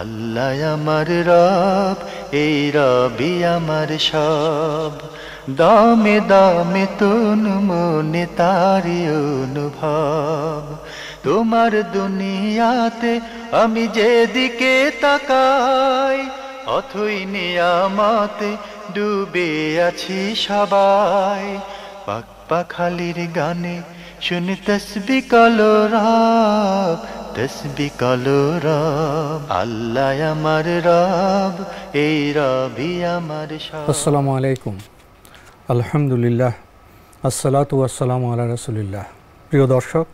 আল্লাহ আমার রব, এই রবি আমার সব, দামে দামে তুন মনে তারি অনুভব। তোমার দুনিয়াতে আমি যেদিকে তাকাই, অথই নিয়ামতে ডুবে আছি সবাই। পাক পাখালির গানে শুনি তসবিহ কালো রব, তসবিহ কালো রব। আল্লাহ আমার রব, এই রবি আমার সব। আসসালামু আলাইকুম, আলহামদুলিল্লাহ, আসসালাতু ওয়াসসালামু আলা রাসূলিল্লাহ। প্রিয় দর্শক,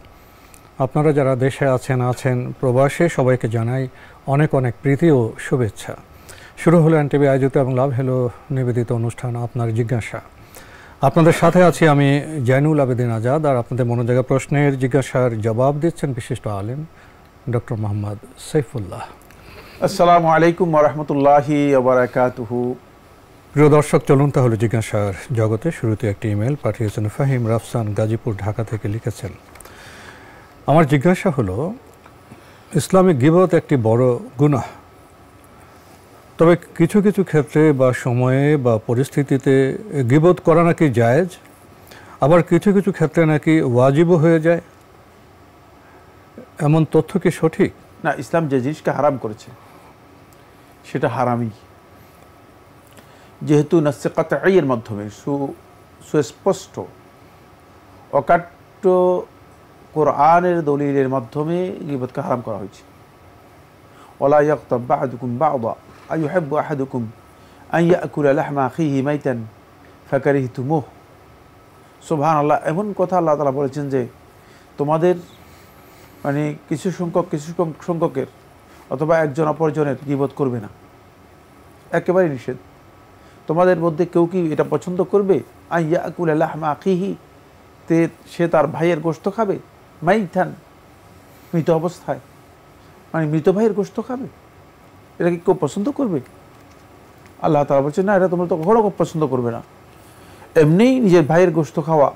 আপনারা যারা দেশে আছেন প্রবাসে, সবাইকে জানাই অনেক অনেক প্রীতি ও শুভেচ্ছা। শুরু হলো এনটিভি আয়োজিত এবং লাভ হ্যালো নিবেদিত অনুষ্ঠান আপনার জিজ্ঞাসা। আপনাদের সাথে আছি আমি জয়নুল আবেদিন আজাদ, আর আপনাদের মনোযোগী প্রশ্নের জিজ্ঞাসার জবাব দিচ্ছেন বিশিষ্ট আলেম ডক্টর মোহাম্মদ সাইফুল্লাহ। আসসালামু আলাইকুম ওয়া রাহমাতুল্লাহি ওয়া বারাকাতুহু। প্রিয় দর্শক, চলুন তাহলে জিজ্ঞাসার জগতে। শুরুতে একটি ইমেল পাঠিয়েছেন ফাহিম রাফসান, গাজীপুর, ঢাকা থেকে লিখেছেন, আমার জিজ্ঞাসা হলো, ইসলামে গীবত একটি বড় গুনাহ, তবে কিছু কিছু ক্ষেত্রে বা সময়ে বা পরিস্থিতিতে গীবত করা নাকি জায়েজ, আবার কিছু কিছু ক্ষেত্রে নাকি ওয়াজিবও হয়ে যায়, এমন তথ্য কি সঠিক? না, ইসলাম যে জিনিসকে হারাম করেছে সেটা হারামই, যেহেতু নাসে কাতঈয়ের মাধ্যমে সুস্পষ্ট অকাট্য কোরআনের দলিলের মাধ্যমে গীবতকে হারাম করা হয়েছে। ওয়ালা ইয়াগতাব বা'দুকুম বা'দা আইয়ুহিব্বু আহাদুকুম আন ইয়াকুলা লাহমা আখিহি মাইতান ফাকারিহতুমুহ। সুবহানাল্লাহ, এমন কথা আল্লাহ তাআলা বলেছেন যে তোমাদের কিছু সংখ্যকের অথবা একজন অপরজনের গীবত করবে না, একেবারে নিষেধ। তোমাদের মধ্যে কেউ কি এটা পছন্দ করবে আন ইয়াকুলা লাহমা আখিহি, সে তার ভাইয়ের গোশত খাবে, মাইতান, মৃত অবস্থায়, মৃত ভাইয়ের গোশত খাবে? এটা কি কেউ পছন্দ করবে? আল্লাহ তাআলা বলছেন, না, এটা তোমরা তো কখনো পছন্দ করবে না। এমনিই নিজের ভাইয়ের গোশত খাওয়া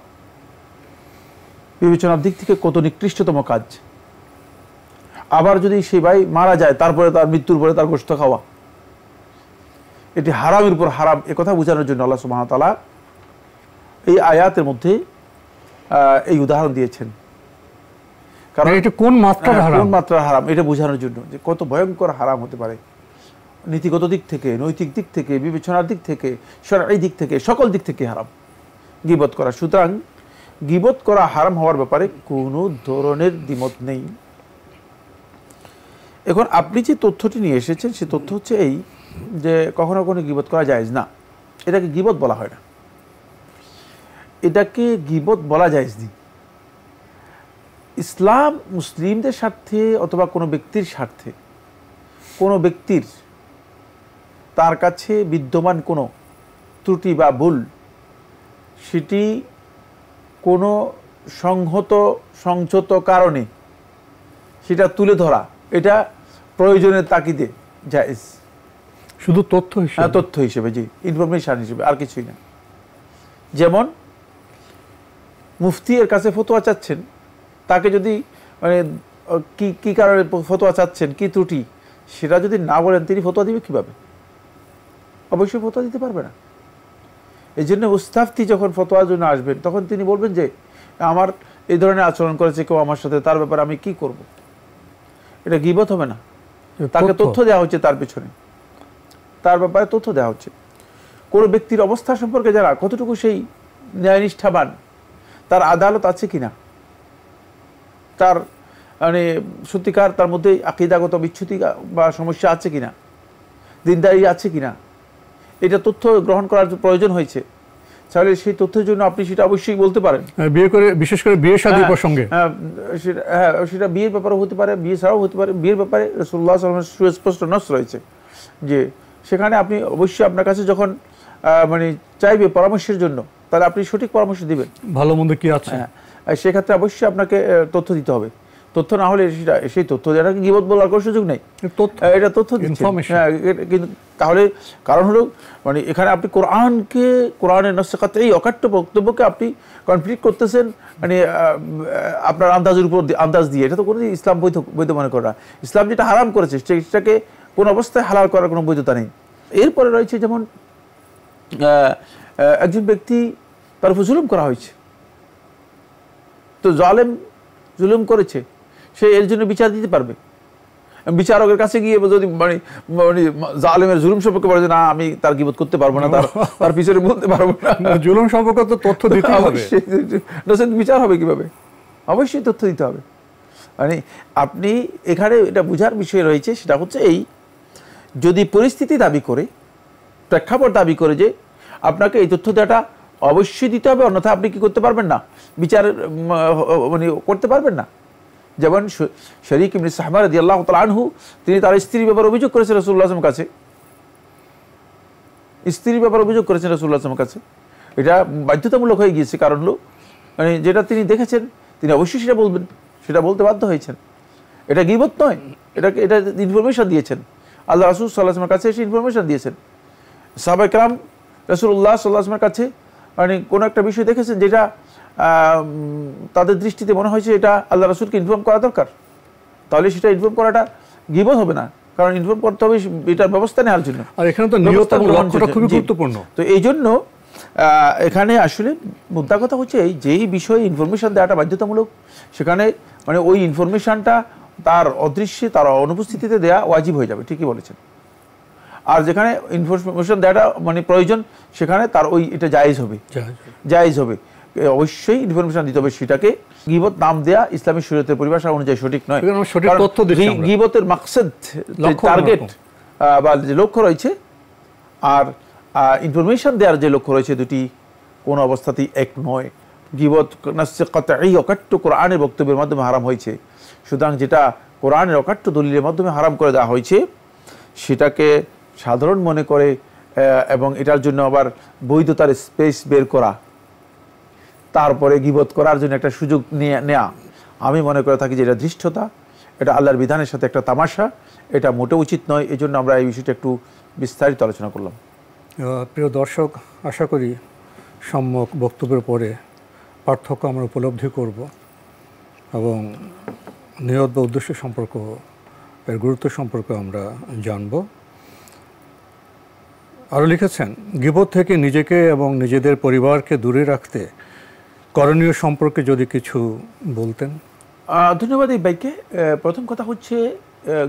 বিবেচনার দিক থেকে কত নিকৃষ্টতম কাজ। আবার যদি সেই ভাই মারা যায়, তারপরে তার মৃত্যুর পরে তার গোশত খাওয়া, এটি হারামের উপর হারাম। একথা বোঝানোর জন্য আল্লাহ সুবহানাহু ওয়া তাআলা এই আয়াতের মধ্যে এই উদাহরণ দিয়েছেন। কারণ এটা কোন মাত্রার হারাম এটা বোঝানোর জন্য যে কত ভয়ঙ্কর হারাম হতে পারে, নীতিগত দিক থেকে, নৈতিক দিক থেকে, বিবেচনার দিক থেকে, শরঈ দিক থেকে, সকল দিক থেকে হারাম গীবত করা। সুতরাং গীবত করা হারাম হওয়ার ব্যাপারে কোনো ধরনের দ্বিমত নেই। এখন আপনি যে তথ্যটি নিয়ে এসেছেন সে তথ্য হচ্ছে এই যে কখনো কোনো গীবত করা জায়েজ না, এটাকে গীবত বলা হয় না, এটাকে গীবত বলা জায়েজ নেই। ইসলাম মুসলিমদের স্বার্থে অথবা কোনো ব্যক্তির স্বার্থে, কোনো ব্যক্তির তার কাছে বিদ্যমান কোনো ত্রুটি বা ভুল, সেটি কোনো সংযত কারণে সেটা তুলে ধরা, এটা প্রয়োজনের তাগিদে জায়েজ। শুধু তথ্য হিসেবে, জি, ইনফরমেশন হিসেবে, আর কিছুই না। যেমন মুফতি এর কাছে ফতোয়া চাচ্ছেন, তাকে যদি কি কারণে ফতোয়া চাচ্ছেন, কি ত্রুটি, সেটা যদি না বলেন তিনি ফতোয়া দিবে কিভাবে? অবশ্যই ফতোয়া দিতে পারবে না। এই জন্য মুস্তাফতি যখন ফতোয়ার জন্য আসবেন তখন তিনি বলবেন যে আমার এই ধরনের আচরণ করেছে কেউ আমার সাথে, তার ব্যাপারে আমি কি করব? এটা গীবত হবে না। তাকে তথ্য দেওয়া হচ্ছে, তার পেছনে তার ব্যাপারে তথ্য দেওয়া হচ্ছে। কোনো ব্যক্তির অবস্থা সম্পর্কে যারা কতটুকু সেই ন্যায়নিষ্ঠাবান, তার আদালত আছে কিনা, তার সত্যিকার তার মধ্যে আকীদাগত বিচ্যুতি বা সমস্যা আছে কিনা, দিনদারি আছে কিনা, এটা তথ্য গ্রহণ করার প্রয়োজন হয়েছে। তাহলে সেই তথ্যের জন্য আপনি সেটা অবশ্যই বলতে পারেন। বিয়ে করে, বিশেষ করে বিয়ে শাদী প্রসঙ্গে, সেটা বিয়ের ব্যাপারে হতে পারে, বিয়ে ছাড়াও হতে পারে। বিয়ের ব্যাপারে রাসূলুল্লাহ সাল্লাল্লাহু আলাইহি ওয়াসাল্লামের সুস্পষ্ট নস রয়েছে যে সেখানে আপনি অবশ্যই আপনার কাছে যখন চাইবে পরামর্শের জন্য, তাহলে আপনি সঠিক পরামর্শ দিবেন, ভালো মন্দ কি আছে, সেক্ষেত্রে অবশ্যই আপনাকে তথ্য দিতে হবে। তথ্য না হলে সেই তথ্য যেটাকে গীবত বলার কোনো সুযোগ নেই, এটা তথ্য কিন্তু তাহলে কারণ হলো এখানে আপনি কোরআনের নসে কাতঈ এই অকাট্য বক্তব্যকে আপনি কনফ্লিক্ট করতেছেন আপনার আন্দাজের উপর আন্দাজ দিয়ে। এটা তো কোনো ইসলাম বৈধ মনে করে না। ইসলাম যেটা হারাম করেছে সেটাকে কোন অবস্থায় হালাল করার কোনো বৈধতা নেই। এরপরে রয়েছে যেমন একজন ব্যক্তি তার উপর জুলুম করা হয়েছে, তো জালেম জুলুম করেছে, সে এর জন্য বিচার দিতে পারবে। বিচারকের কাছে গিয়ে যদি মানে জালেমের জুলুম সম্পর্কে বলে যে না আমি তার গীবত করতে পারবো না, তার পিছনে বলতে পারবো না, জুলুম সম্পর্কে তো তথ্য দিতে হবে, বিচার হবে কিভাবে? অবশ্যই তথ্য দিতে হবে। মানে আপনি এখানে এটা বোঝার বিষয় রয়েছে, সেটা হচ্ছে এই, যদি পরিস্থিতি দাবি করে, প্রেক্ষাপট দাবি করে যে আপনাকে এই তথ্য দেওয়াটা অবশ্যই দিতে হবে, অন্যথা আপনি কি করতে পারবেন না, বিচার মানে করতে পারবেন না। যেমন শরীক ইবনে সাহমা রাদিয়াল্লাহু তাআলা আনহু, তিনি তার স্ত্রীর ব্যাপারে অভিযোগ করেছেন রাসূলুল্লাহ সাল্লাল্লাহু আলাইহি ওয়াসাল্লামের কাছে, স্ত্রীর ব্যাপারে অভিযোগ করেছেন রাসূলুল্লাহ সাল্লাল্লাহু আলাইহি ওয়াসাল্লামের কাছে। এটা বাধ্যতামূলক হয়ে গিয়েছে, কারণ হলো মানে যেটা তিনি দেখেছেন তিনি অবশ্যই সেটা বলবেন, সেটা বলতে বাধ্য হয়েছেন। এটা গীবত নয়, এটা ইনফরমেশন দিয়েছেন, আল্লাহ রাসূল সাল্লাল্লাহু আলাইহি ওয়াসাল্লামের কাছে এসে ইনফরমেশন দিয়েছেন। সাহাবায়ে কেরাম রাসূলুল্লাহ সাল্লাল্লাহু আলাইহি ওয়াসাল্লামের কাছে মানে কোনো একটা বিষয় দেখেছেন যেটা তাদের দৃষ্টিতে মনে হয়েছে এটা আল্লাহ রাসূলকে ইনফর্ম করা দরকার, তাহলে সেটা ইনফর্ম করাটা গীবত হবে না, কারণ ইনফর্ম করতে হবে এটার ব্যবস্থা নেওয়ার জন্য। আর এখানে তো নিয়ত এবং লক্ষ্যটা খুবই গুরুত্বপূর্ণ। তো এই জন্য এখানে আসলে মুদ্রা কথা হচ্ছে এই, যেই বিষয়ে ইনফরমেশন দেওয়াটা বাধ্যতামূলক, সেখানে মানে ওই ইনফরমেশনটা তার অদৃশ্যে, তার অনুপস্থিতিতে দেওয়া ওয়াজিব হয়ে যাবে, ঠিকই বলেছেন। আর যেখানে ইনফরমেশন দেওয়াটা মানে প্রয়োজন, সেখানে তার ওই এটা জায়েজ হবে, জায়েজ হবে, অবশ্যই ইনফরমেশন দিতে হবে। সেটাকে গীবত নাম দেয়া ইসলামী শরীয়তের পরিভাষা অনুযায়ী সঠিক নয়। গীবতের মাকসাদ, টার্গেট বা যে লক্ষ্য রয়েছে, আর ইনফরমেশন দেওয়ার যে লক্ষ্য রয়েছে, দুটি কোনো অবস্থাতেই এক নয়। গীবত নাসসে কাতঈ অকাট্য কোরআনের বক্তব্যের মাধ্যমে হারাম হয়েছে, সুতরাং যেটা কোরআনের অকাট্য দলিলের মাধ্যমে হারাম করে দেওয়া হয়েছে, সেটাকে সাধারণ মনে করে এবং এটার জন্য আবার বৈধতার স্পেস বের করা, তারপরে গীবত করার জন্য একটা সুযোগ নেয়া, আমি মনে করে থাকি যে এটা ধৃষ্টতা, এটা আল্লাহর বিধানের সাথে একটা তামাশা, এটা মোটেও উচিত নয়। এই জন্য আমরা এই বিষয়টা একটু বিস্তারিত আলোচনা করলাম। প্রিয় দর্শক, আশা করি সম্যক বক্তব্যের পরে পার্থক্য আমরা উপলব্ধি করব এবং নিয়ত বা উদ্দেশ্য সম্পর্ক, এর গুরুত্ব সম্পর্কে আমরা জানব। আরও লিখেছেন, গীবত থেকে নিজেকে এবং নিজেদের পরিবারকে দূরে রাখতে করণীয় সম্পর্কে যদি কিছু বলতেন। ধন্যবাদ এই ভাইকে। প্রথম কথা হচ্ছে,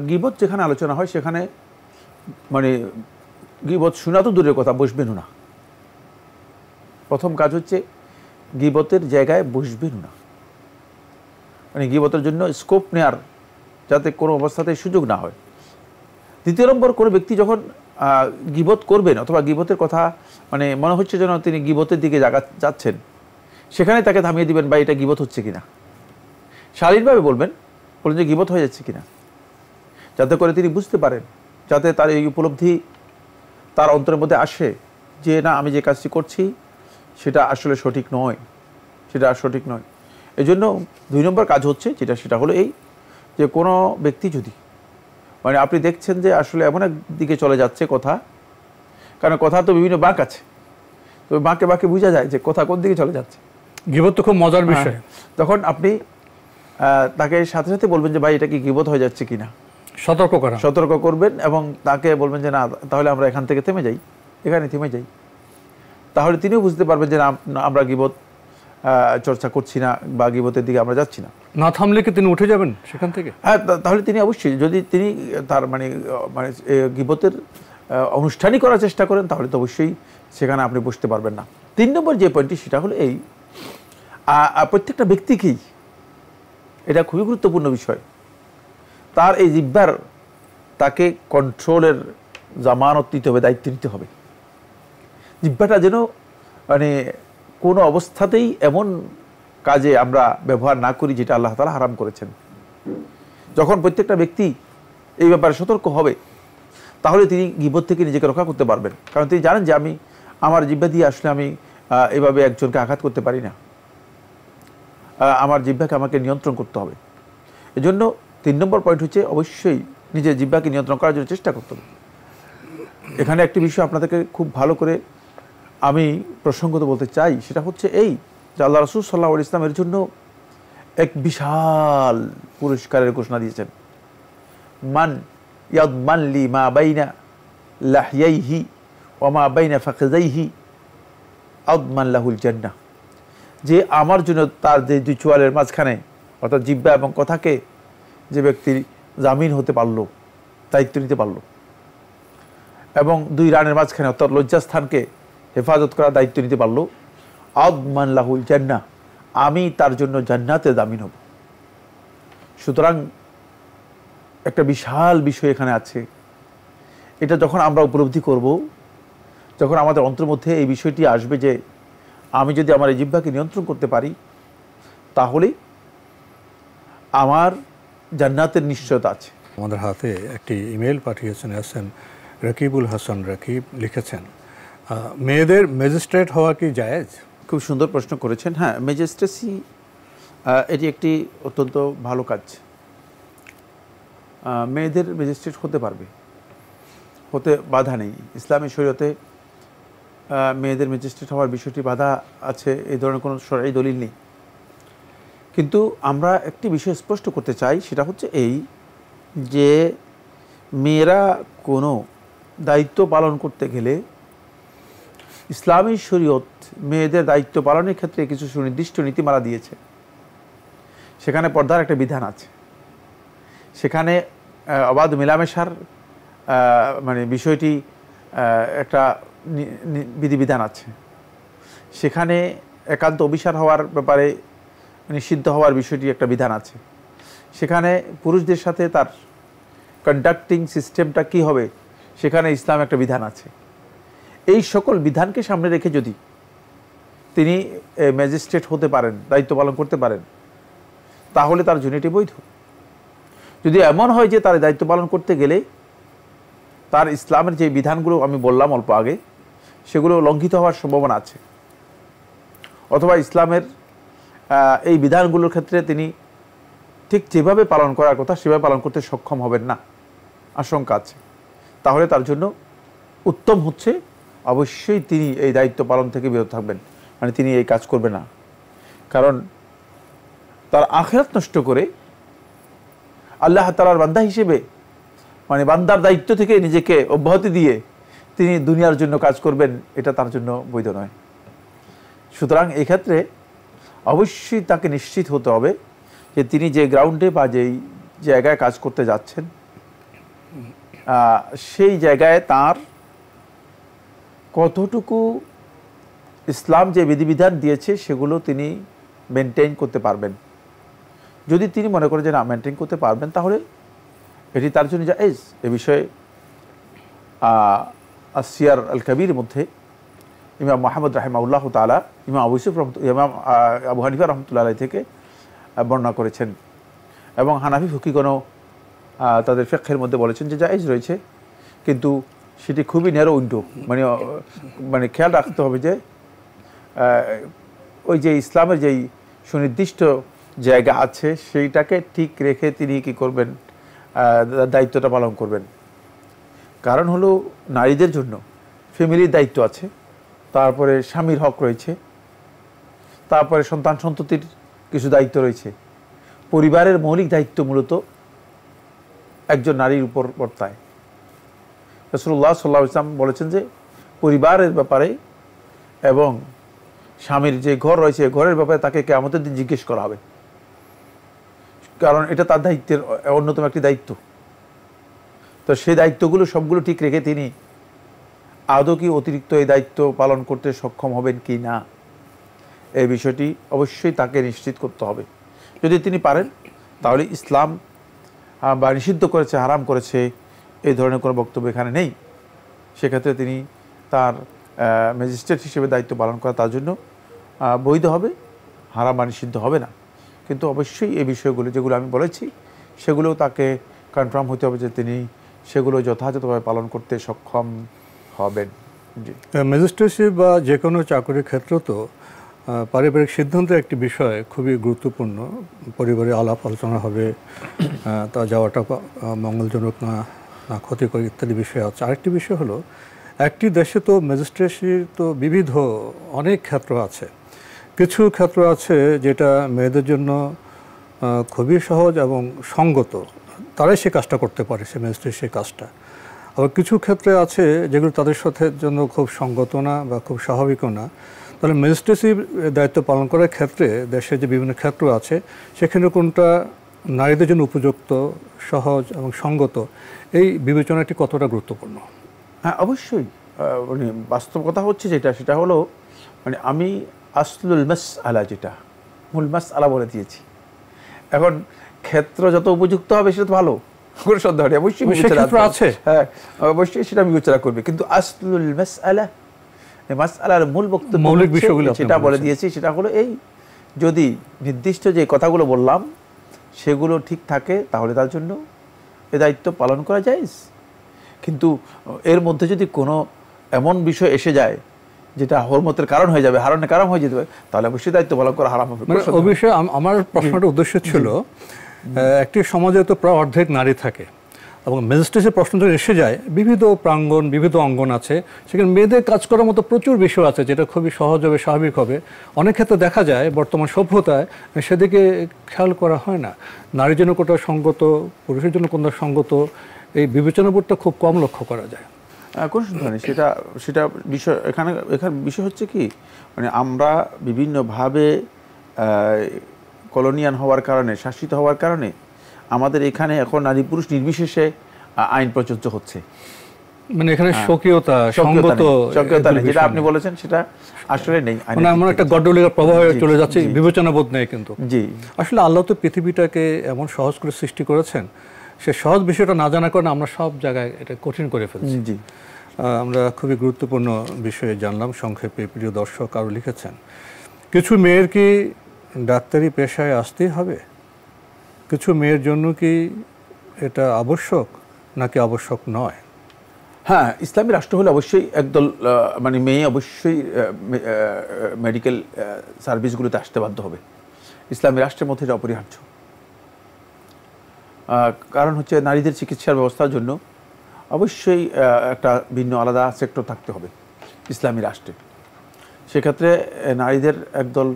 গীবত যেখানে আলোচনা হয় সেখানে মানে গীবত শোনা তো দূরের কথা, বসবেনও না। প্রথম কাজ হচ্ছে গীবতের জায়গায় বসবেনও না, মানে গীবতের জন্য স্কোপ নেয়ার যাতে কোনো অবস্থাতে সুযোগ না হয়। দ্বিতীয় নম্বর, কোনো ব্যক্তি যখন গীবত করবেন অথবা গীবতের কথা মানে মনে হচ্ছে যেন তিনি গীবতের দিকে যাচ্ছেন, সেখানে তাকে থামিয়ে দিবেন, বা এটা গীবত হচ্ছে কিনা, শালীনভাবে বলবেন যে গীবত হয়ে যাচ্ছে কিনা, যাতে করে তিনি বুঝতে পারেন, যাতে তার এই উপলব্ধি তার অন্তরের মধ্যে আসে যে না, আমি যে কাজটি করছি সেটা আসলে সঠিক নয়, সেটা সঠিক নয়। এই জন্য 2 নম্বর কাজ হচ্ছে সেটা হলো এই, যে কোনো ব্যক্তি যদি মানে আপনি দেখছেন যে আসলে এমন এক দিকে চলে যাচ্ছে কথা, কারণ কথা তো বিভিন্ন বাঁক আছে, তো বাঁকে বাঁকে বোঝা যায় যে কথা কোন দিকে চলে যাচ্ছে। গীবত তো খুব মজার বিষয়। তখন আপনি তাকে সাথে সাথে বলবেন যে ভাই এটা কি গীবত হয়ে যাচ্ছে কিনা, সতর্ক করবেন এবং তাকে বলবেন যে না, তাহলে আমরা এখান থেকে থেমে যাই, এখানে থেমে যাই। তাহলে তিনিও বুঝতে পারবেন যে না, আমরা গীবত চর্চা করছি না বা গীবতের দিকে আমরা যাচ্ছি না। না থামলে কি তিনি উঠে যাবেন সেখান থেকে? হ্যাঁ, তাহলে তিনি অবশ্যই, যদি তিনি তার মানে গীবতের অনুষ্ঠানই করার চেষ্টা করেন, তাহলে তো অবশ্যই সেখানে আপনি বসতে পারবেন না। 3 নম্বর যে পয়েন্টটি, সেটা হলো এই, প্রত্যেকটা ব্যক্তিকেই, এটা খুবই গুরুত্বপূর্ণ বিষয়, তার এই জিহ্বার তাকে কন্ট্রোলের জামানত নিতে হবে, দায়িত্ব নিতে হবে। জিহ্বাটা যেন মানে কোনো অবস্থাতেই এমন কাজে আমরা ব্যবহার না করি যেটা আল্লাহ তাআলা হারাম করেছেন। যখন প্রত্যেকটা ব্যক্তি এই ব্যাপারে সতর্ক হবে, তাহলে তিনি গীবত থেকে নিজেকে রক্ষা করতে পারবেন, কারণ তিনি জানেন যে আমার জিহ্বা দিয়ে আসলে আমি এভাবে একজনকে আঘাত করতে পারি না, আমার জিহ্বাকে আমাকে নিয়ন্ত্রণ করতে হবে। এজন্য 3 নম্বর পয়েন্ট হচ্ছে অবশ্যই নিজের জিহ্বাকে নিয়ন্ত্রণ করার জন্য চেষ্টা করতে হবে। এখানে একটি বিষয় আপনাদেরকে খুব ভালো করে আমি প্রসঙ্গত বলতে চাই, সেটা হচ্ছে এই যে আল্লাহ রাসূল সাল্লাল্লাহু আলাইহি ওয়াসাল্লাম এর জন্য এক বিশাল পুরস্কারের ঘোষণা দিয়েছেন। মান ইয়াদমান লি মা বাইনা লাহইয়াইহি ওয়া মা বাইনা ফাকিযাইহি আদমান লাহুল জান্নাহ, যে আমার জন্য তার যে দুই চোয়ালের মাঝখানে অর্থাৎ জিহ্বা এবং কথাকে যে ব্যক্তি জামিন হতে পারলো, দায়িত্ব নিতে পারলো, এবং দুই রানের মাঝখানে অর্থাৎ লজ্জাস্থানকে হেফাজত করার দায়িত্ব নিতে পারলো, আদমান লাহুল জান্নাহ, আমি তার জন্য জান্নাতে জামিন হব। সুতরাং একটা বিশাল বিষয় এখানে আছে। এটা যখন আমরা উপলব্ধি করব, যখন আমাদের অন্তরের মধ্যে এই বিষয়টি আসবে যে আমি যদি আমার এই জিহ্বাকে নিয়ন্ত্রণ করতে পারি, তাহলে আমার জান্নাতের নিশ্চয়তা আছে। আমাদের হাতে একটি ইমেল পাঠিয়েছেন এসএম রাকিবুল হাসান রাকিব, লিখেছেন মেয়েদের ম্যাজিস্ট্রেট হওয়া কি জায়েজ? খুব সুন্দর প্রশ্ন করেছেন। হ্যাঁ, ম্যাজিস্ট্রেসি এটি একটি অত্যন্ত ভালো কাজ। মেয়েদের ম্যাজিস্ট্রেট হতে পারবে, হতে বাধা নেই। ইসলামী শরীয়তে মেয়েদের ম্যাজিস্ট্রেট হওয়ার বিষয়টি বাধা আছে, এই ধরনের কোনো শরঈ দলিল নেই। কিন্তু আমরা একটি বিষয় স্পষ্ট করতে চাই, সেটা হচ্ছে এই যে মেয়েরা কোনো দায়িত্ব পালন করতে গেলে ইসলামী শরীয়ত মেয়েদের দায়িত্ব পালনের ক্ষেত্রে কিছু সুনির্দিষ্ট নীতিমালা দিয়েছে। সেখানে পর্দার একটা বিধান আছে, সেখানে অবাধ মেলামেশার মানে বিষয়টি একটা বিধিবিধান আছে, সেখানে একান্ত অভিসার হওয়ার ব্যাপারে নিষিদ্ধ হওয়ার বিষয়টি একটা বিধান আছে, সেখানে পুরুষদের সাথে তার কন্ডাক্টিং সিস্টেমটা কী হবে সেখানে ইসলাম একটা বিধান আছে। এই সকল বিধানকে সামনে রেখে যদি তিনি ম্যাজিস্ট্রেট হতে পারেন, দায়িত্ব পালন করতে পারেন, তাহলে তার জন্য এটি বৈধ। যদি এমন হয় যে তার দায়িত্ব পালন করতে গেলে তার ইসলামের যে বিধানগুলো আমি বললাম অল্প আগে, সেগুলো লঙ্ঘিত হওয়ার সম্ভাবনা আছে, অথবা ইসলামের এই বিধানগুলোর ক্ষেত্রে তিনি ঠিক যেভাবে পালন করার কথা সেভাবে পালন করতে সক্ষম হবেন না, আশঙ্কা আছে, তাহলে তার জন্য উত্তম হচ্ছে অবশ্যই তিনি এই দায়িত্ব পালন থেকে বিরত থাকবেন, মানে তিনি এই কাজ করবেন না। কারণ তার আখিরাত নষ্ট করে আল্লাহ তাআলার বান্দা হিসেবে, মানে বান্দার দায়িত্ব থেকে নিজেকে অব্যাহতি দিয়ে তিনি দুনিয়ার জন্য কাজ করবেন, এটা তার জন্য বৈধ নয়। সুতরাং এই ক্ষেত্রে অবশ্যই তাকে নিশ্চিত হতে হবে যে তিনি যে গ্রাউন্ডে বা যেই জায়গায় কাজ করতে যাচ্ছেন সেই জায়গায় তার কতটুকু ইসলাম যে বিধিবিধান দিয়েছে সেগুলো তিনি মেনটেন করতে পারবেন। যদি তিনি মনে করেন যে না মেনটেন করতে পারবেন, তাহলে এটি তার জন্য জায়েজ। এ বিষয়ে আসিয়ার আল কবির মধ্যে ইমাম মুহাম্মদ রাহিমাহুল্লাহ তাআলা ইমাম আবু ইউসুফ ইমাম আবু হানিফা রহমতুল্লাহ আলাইহি থেকে বর্ণনা করেছেন, এবং হানাফি ফকিহগণও তাদের ফিকহের মধ্যে বলেছেন যে জায়েজ রয়েছে, কিন্তু সেটি খুবই ন্যারো উইন্ডো। মানে খেয়াল রাখতে হবে যে ওই যে ইসলামের যেই সুনির্দিষ্ট জায়গা আছে সেইটাকে ঠিক রেখে তিনি কী করবেন, দায়িত্বটা পালন করবেন। কারণ হলো নারীদের জন্য ফ্যামিলির দায়িত্ব আছে, তারপরে স্বামীর হক রয়েছে, তারপরে সন্তান সন্ততির কিছু দায়িত্ব রয়েছে। পরিবারের মৌলিক দায়িত্ব মূলত একজন নারীর উপর বর্তায়। রাসূলুল্লাহ সাল্লাল্লাহু আলাইহি ওয়াসাল্লাম বলেছেন যে পরিবারের ব্যাপারে এবং স্বামীর যে ঘর রয়েছে ঘরের ব্যাপারে তাকে কিয়ামতের দিন জিজ্ঞেস করা হবে, কারণ এটা তার দায়িত্বের অন্যতম একটি দায়িত্ব। তো সেই দায়িত্বগুলো সবগুলো ঠিক রেখে তিনি আদৌ কি অতিরিক্ত এই দায়িত্ব পালন করতে সক্ষম হবেন কি না, এই বিষয়টি অবশ্যই তাকে নিশ্চিত করতে হবে। যদি তিনি পারেন, তাহলে ইসলাম বা নিষিদ্ধ করেছে, হারাম করেছে, এই ধরনের কোনো বক্তব্য এখানে নেই। সেক্ষেত্রে তিনি তার ম্যাজিস্ট্রেট হিসেবে দায়িত্ব পালন করা তার জন্য বৈধ হবে, হারাম বা নিষিদ্ধ হবে না। কিন্তু অবশ্যই এই বিষয়গুলো যেগুলো আমি বলেছি সেগুলোও তাকে কনফার্ম হতে হবে যে তিনি সেগুলো যথাযথভাবে পালন করতে সক্ষম হবেন। জি, ম্যাজিস্ট্রেসি বা যে কোনো চাকরির ক্ষেত্র তো পারিবারিক সিদ্ধান্তের একটি বিষয় খুবই গুরুত্বপূর্ণ। পরিবারে আলাপ আলোচনা হবে, তা যাওয়াটা মঙ্গলজনক না না ক্ষতিকর ইত্যাদি বিষয় আছে। আরেকটি বিষয় হলো, একটি দেশে তো ম্যাজিস্ট্রেসির তো বিবিধ অনেক ক্ষেত্র আছে। কিছু ক্ষেত্র আছে যেটা মেয়েদের জন্য খুবই সহজ এবং সঙ্গত, তারাই সে কাজটা করতে পারে, সে ম্যাজিস্ট্রেট সেই কাজটা। আবার কিছু ক্ষেত্রে আছে যেগুলো তাদের সাথে জন্য খুব সঙ্গত না বা খুব স্বাভাবিকও না। তাহলে ম্যাজিস্ট্রেসির দায়িত্ব পালন করার ক্ষেত্রে দেশের যে বিভিন্ন ক্ষেত্র আছে সেখানে কোনটা নারীদের জন্য উপযুক্ত, সহজ এবং সঙ্গত, এই বিবেচনাটি কতটা গুরুত্বপূর্ণ? হ্যাঁ, অবশ্যই। মানে বাস্তব কথা হচ্ছে যেটা, সেটা হলো মানে আমি আসলুল মাসআলা, যেটা মূল মাসআলা বলে দিয়েছি। এখন ক্ষেত্র যত উপযুক্ত হবে সেটা তো ভালো, কোনো সন্দেহ নেই, অবশ্যই বিবেচনা আছে। হ্যাঁ, অবশ্যই সেটা বিবেচনা করবে, কিন্তু আসলুল মাসআলা, মাসআলার মূল বক্তব্য, মৌলিক বিষয়গুলো সেটা বলে দিয়েছি। সেটা হলো এই, যদি নির্দিষ্ট যে কথাগুলো বললাম সেগুলো ঠিক থাকে তাহলে তার জন্য এ দায়িত্ব পালন করা যায়। কিন্তু এর মধ্যে যদি কোনো এমন বিষয় এসে যায় যেটা হরমতের কারণ হয়ে যাবে, হারানোর কারণ হয়ে যেতে পারে, তাহলে অবশ্যই দায়িত্ব পালন করা হারাম হবে। ওই বিষয়ে আমার প্রশ্নটার উদ্দেশ্য ছিল, একটি সমাজে তো প্রায় অর্ধেক নারী থাকে এবং ম্যাজিস্ট্রেটের প্রশ্ন যখন এসে যায়, বিবিধ প্রাঙ্গণ, বিবিধ অঙ্গন আছে, সেখানে মেয়েদের কাজ করার মতো প্রচুর বিষয় আছে যেটা খুবই সহজ হবে, স্বাভাবিক হবে। অনেক ক্ষেত্রে দেখা যায় বর্তমান সভ্যতায় সেদিকে খেয়াল করা হয় না। নারীর জন্য কোনটা সঙ্গত, পুরুষের জন্য কোনটা সঙ্গত, এই বিবেচনাবোধটা খুব কম লক্ষ্য করা যায়। কোনো সন্দেহ নেই, সেটা বিষয়। এখানে বিষয় হচ্ছে কি, মানে আমরা বিভিন্নভাবে কলোনিয়ান হওয়ার কারণে, শাসিত হওয়ার কারণে আমাদের এখানে এখন নারী পুরুষ নির্বিশেষে আইন প্রযোজ্য হচ্ছে। মানে এখানে স্বকীয়তা, স্বকীয়তা নেই, যেটা আপনি বলেছেন সেটা আসলে নেই। মানে আমরা একটা গড্ডলিকার প্রভাবে চলে যাচ্ছে, বিবেচনাবোধ নেই। কিন্তু জি, আসলে আল্লাহ তো পৃথিবীটাকে এমন সহজ করে সৃষ্টি করেছেন, সে সহজ বিষয়টা না জানার কারণে আমরা সব জায়গায় এটা কঠিন করে ফেলছি। জি, আমরা খুবই গুরুত্বপূর্ণ বিষয়ে জানলাম। সংক্ষেপে প্রিয় দর্শক আরও লিখেছেন, কিছু মেয়ের কি ডাক্তারি পেশায় আসতেই হবে? কিছু মেয়ের জন্য কি এটা আবশ্যক নাকি আবশ্যক নয়? হ্যাঁ, ইসলামী রাষ্ট্র হলে অবশ্যই একদল মানে মেয়ে অবশ্যই মেডিকেল সার্ভিসগুলোতে আসতে বাধ্য হবে। ইসলামী রাষ্ট্রের মধ্যে এটা অপরিহার্য। কারণ হচ্ছে নারীদের চিকিৎসার ব্যবস্থার জন্য অবশ্যই একটা ভিন্ন আলাদা সেক্টর থাকতে হবে ইসলামী রাষ্ট্রে। সেক্ষেত্রে নারীদের একদল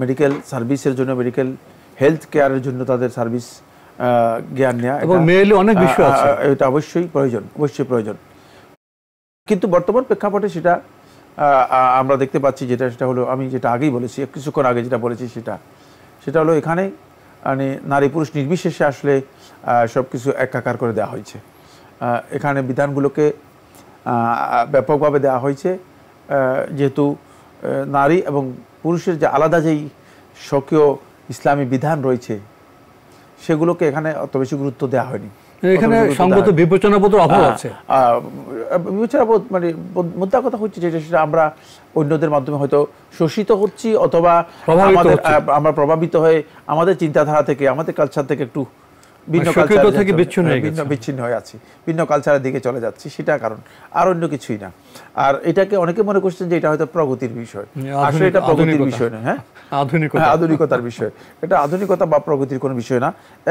মেডিকেল সার্ভিসের জন্য, মেডিকেল হেলথ কেয়ারের জন্য তাদের সার্ভিস জ্ঞান নেওয়া, এবং মেয়েলি অনেক বিষয় আছে, এটা অবশ্যই প্রয়োজন, অবশ্যই প্রয়োজন। কিন্তু বর্তমান প্রেক্ষাপটে সেটা আমরা দেখতে পাচ্ছি, সেটা হলো আমি যেটা আগেই বলেছি, কিছুক্ষণ আগে যেটা বলেছি, সেটা হলো এখানে মানে নারী পুরুষ নির্বিশেষে আসলে সব কিছু একাকার করে দেওয়া হয়েছে। এখানে বিধানগুলোকে ব্যাপকভাবে দেওয়া হয়েছে, যেহেতু নারী এবং পুরুষের যে আলাদা যেই স্বকীয় ইসলামী বিধান রয়েছে সেগুলোকে এখানে অত বেশি গুরুত্ব দেওয়া হয়নি। এখানে সঙ্গত বিবেচনাবোধের অভাব আছে। বিবেচনাবোধ মানে মোদ্দা কথা হচ্ছে যেটা, সেটা আমরা অন্যদের মাধ্যমে হয়তো শোষিত হচ্ছি, অথবা আমরা প্রভাবিত হয়ে আমাদের চিন্তাধারা থেকে, আমাদের কালচার থেকে একটু ভিন্ন কালচার থেকে বিচ্ছিন্ন হয়ে আছি, ভিন্ন কালচারের দিকে চলে যাচ্ছি, সেটা কারণ, আর অন্য কিছুই না। আর এটাকে অনেকে মনে করছেন যে এটা হয়তো প্রগতির বিষয়, আসলে এটা প্রগতির বিষয় না। হ্যাঁ, আধুনিকতার বিষয়। এটা আধুনিকতা বা প্রগতির কোনো বিষয় না,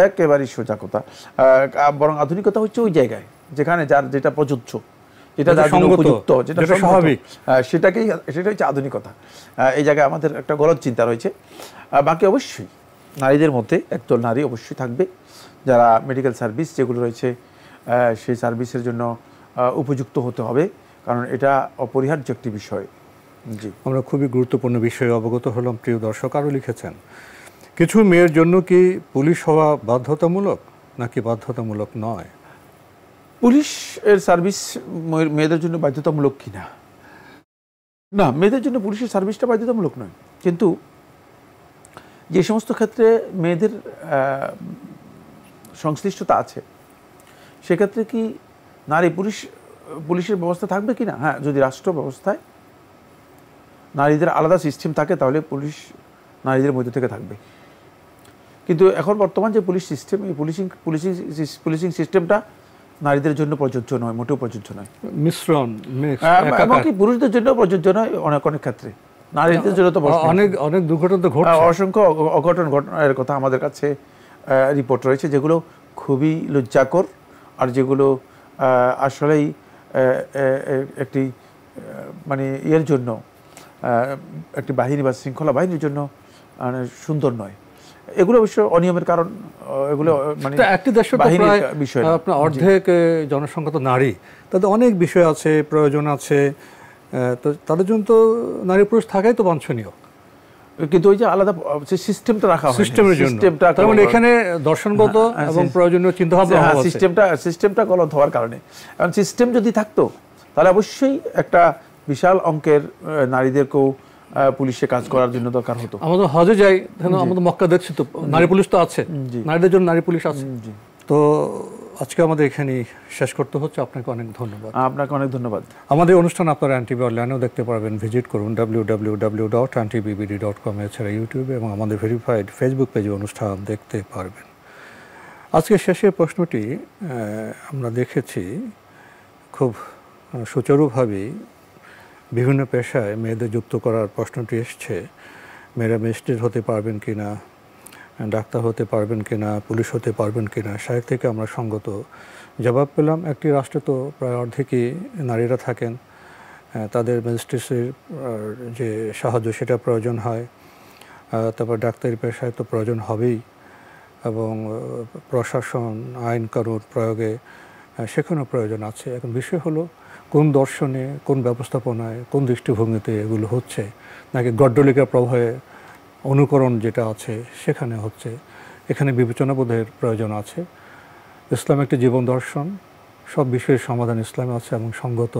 একেবারেই সোজা কথা। বরং আধুনিকতা হচ্ছে ওই জায়গায় যেখানে যার যেটা প্রযোজ্য, যেটা যার জন্য উপযুক্ত, যেটা স্বাভাবিক, সেটা হচ্ছে আধুনিকতা। এই জায়গায় আমাদের একটা গলদ চিন্তা রয়েছে। বাকি অবশ্যই নারীদের মধ্যে একদল নারী অবশ্যই থাকবে যারা মেডিকেল সার্ভিস যেগুলো রয়েছে সেই সার্ভিসের জন্য উপযুক্ত হতে হবে, কারণ এটা অপরিহার্য একটি বিষয়। জি, আমরা খুবই গুরুত্বপূর্ণ বিষয়ে অবগত হলাম। প্রিয় দর্শক আরও লিখেছেন, কিছু মেয়ের জন্য কি পুলিশ হওয়া বাধ্যতামূলক নাকি বাধ্যতামূলক নয়? পুলিশের সার্ভিস মেয়েদের জন্য বাধ্যতামূলক কিনা? না, মেয়েদের জন্য পুলিশের সার্ভিসটা বাধ্যতামূলক নয়, কিন্তু যে সমস্ত ক্ষেত্রে মেয়েদের সংশ্লিষ্টতা আছে সেক্ষেত্রে কি নারী পুলিশের ব্যবস্থা থাকবে কিনা? হ্যাঁ, যদি রাষ্ট্র ব্যবস্থায় নারীদের আলাদা সিস্টেম থাকে তাহলে পুলিশ নারীদের মধ্যে থেকে থাকবে। কিন্তু এখন বর্তমান যে পুলিশ সিস্টেম, এই পুলিশিং সিস্টেমটা নারীদের জন্য প্রযোজ্য নয়, মোটেও প্রযোজ্য নয়। মিশ্রণ, এমনকি পুরুষদের জন্য প্রযোজ্য নয় অনেক ক্ষেত্রে, নারীদের জন্য তো অনেক দুর্ঘটনা ঘটছে, অসংখ্য অঘটন ঘটনার কথা আমাদের কাছে রিপোর্ট রয়েছে, যেগুলো খুবই লজ্জাকর, আর যেগুলো আসলেই একটি মানে এর জন্য একটি বাহিনী বা শৃঙ্খলা বাহিনীর জন্য সুন্দর নয়। এগুলো অবশ্য অনিয়মের কারণ, এগুলো মানে একটি দেশে তো প্রায় আপনার অর্ধেক জনসংখ্যা তো নারী, তাদের অনেক বিষয় আছে, প্রয়োজন আছে, তো তাদের জন্য তো নারী পুরুষ থাকাই তো বাঞ্ছনীয়, কিন্তু ওই যে আলাদা সিস্টেমটা রাখা হয়, সিস্টেমের জন্য, তার মানে এখানে দর্শনগত এবং প্রয়োজনীয় চিন্তাভাবনা আছে, সিস্টেমটা গলত হওয়ার কারণে। কারণ সিস্টেম যদি থাকতো তাহলে অবশ্যই একটা বিশাল অঙ্কের নারীদেরকেও পুলিশে কাজ করার জন্য দরকার হতো। আমাদের হজে যাই, আমাদের মক্কা দেখছি তো নারী পুলিশ তো আছে, নারীদের জন্য নারী পুলিশ আছে। তো আজকে আমাদের এখানে শেষ করতে হচ্ছে। আপনাকে অনেক ধন্যবাদ। আপনাকে অনেক ধন্যবাদ। আমাদের অনুষ্ঠান আপনারা এনটিভি অনলাইনেও দেখতে পারবেন, ভিজিট করুন www.antvbb.com, এছাড়া ইউটিউবে এবং আমাদের ভেরিফাইড ফেসবুক পেজে অনুষ্ঠান দেখতে পারবেন। আজকে শেষের প্রশ্নটি আমরা দেখেছি খুব সুচারুভাবেই বিভিন্ন পেশায় মেয়েদের যুক্ত করার প্রশ্নটি এসছে। মেয়েরা ম্যাজিস্ট্রেট হতে পারবেন কি না, ডাক্তার হতে পারবেন কি না, পুলিশ হতে পারবেন কি না, সাহেব থেকে আমরা সঙ্গত জবাব পেলাম। একটি রাষ্ট্রে তো প্রায় অর্ধেকই নারীরা থাকেন, তাদের ম্যাজিস্ট্রেটের যে সাহায্য সেটা প্রয়োজন হয়, তারপর ডাক্তারি পেশায় তো প্রয়োজন হবেই, এবং প্রশাসন আইন কানুন প্রয়োগে সেখানেও প্রয়োজন আছে। এখন বিষয় হলো কোন দর্শনে, কোন ব্যবস্থাপনায়, কোন দৃষ্টিভঙ্গিতে এগুলো হচ্ছে, নাকি গড্ডলিকার প্রভাবে অনুকরণ যেটা আছে সেখানে হচ্ছে। এখানে বিবেচনাবোধের প্রয়োজন আছে। ইসলাম একটি জীবন দর্শন, সব বিষয়ের সমাধান ইসলামে আছে এবং সঙ্গত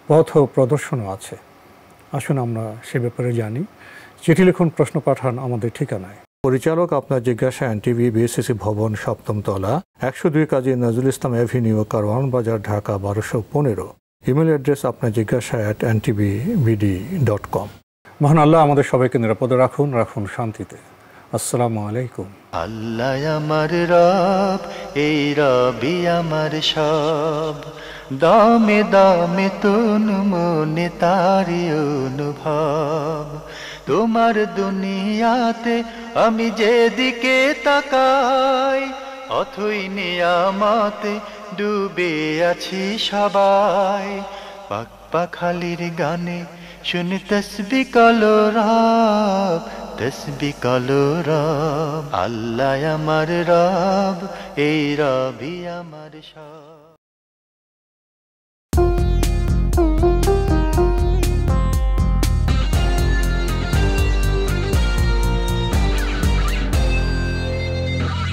পথ প্রদর্শনও আছে। আসুন আমরা সে ব্যাপারে জানি। চিঠি লিখুন, প্রশ্ন পাঠান আমাদের ঠিকানায়। পরিচালক আপনার জিজ্ঞাসা, এনটিভি, বিএসসিসি ভবন, 7ম তলা, 102 কাজী নজরুল ইসলাম এভিনিউ, কারওয়ান বাজার, ঢাকা 1215। ইমেল অ্যাড্রেস আপনার জিজ্ঞাসা @ntvbd.com। মহান আল্লাহ আমাদের সবাইকে নিরাপদে রাখুন, রাখুন শান্তিতে। আসসালামু আলাইকুম। আল্লাহ আমার রব, এই রবি আমার সব, দামে দামে তুন মনে তারি অনুভব। তোমার দুনিয়াতে আমি যেদিকে তাকাই, অথই নিয়ামতে ডুবে আছি সবাই। পাক পাখালির গানে শুনি তসবি কলরব, তসবি কলরব। আল্লাহ আমার রব, এই রবি আমার সব।